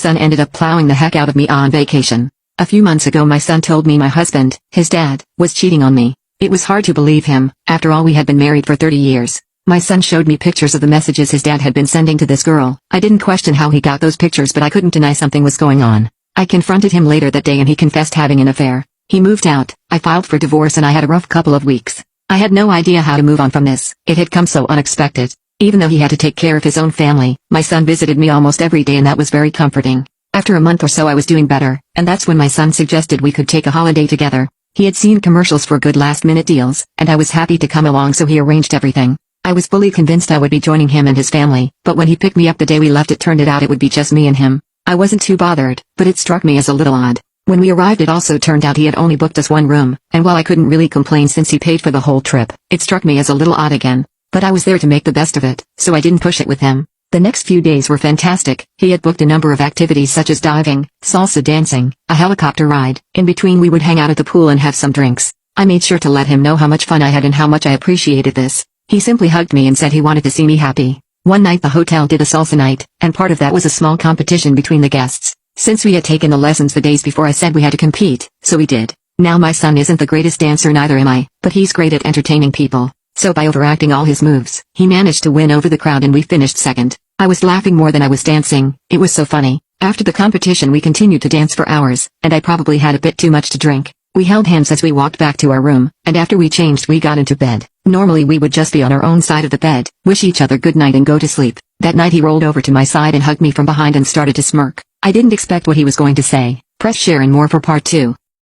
son ended up plowing the heck out of me on vacation. A few months ago my son told me my husband, his dad, was cheating on me. It was hard to believe him, after all we had been married for 30 years. My son showed me pictures of the messages his dad had been sending to this girl. I didn't question how he got those pictures, but I couldn't deny something was going on. I confronted him later that day and he confessed having an affair. He moved out, I filed for divorce, and I had a rough couple of weeks. I had no idea how to move on from this. It had come so unexpected. Even though he had to take care of his own family, my son visited me almost every day, and that was very comforting. After a month or so I was doing better, and that's when my son suggested we could take a holiday together. He had seen commercials for good last-minute deals, and I was happy to come along, so he arranged everything. I was fully convinced I would be joining him and his family, but when he picked me up the day we left, it turned out it would be just me and him. I wasn't too bothered, but it struck me as a little odd. When we arrived, it also turned out he had only booked us one room, and while I couldn't really complain since he paid for the whole trip, it struck me as a little odd again. But I was there to make the best of it, so I didn't push it with him. The next few days were fantastic. He had booked a number of activities such as diving, salsa dancing, a helicopter ride. In between we would hang out at the pool and have some drinks. I made sure to let him know how much fun I had and how much I appreciated this. He simply hugged me and said he wanted to see me happy. One night the hotel did a salsa night, and part of that was a small competition between the guests. Since we had taken the lessons the days before, I said we had to compete, so we did. Now my son isn't the greatest dancer, neither am I, but he's great at entertaining people. So by overacting all his moves, he managed to win over the crowd and we finished second. I was laughing more than I was dancing. It was so funny. After the competition we continued to dance for hours, and I probably had a bit too much to drink. We held hands as we walked back to our room, and after we changed we got into bed. Normally we would just be on our own side of the bed, wish each other good night and go to sleep. That night he rolled over to my side and hugged me from behind and started to smirk. I didn't expect what he was going to say. Press share and more for part 2.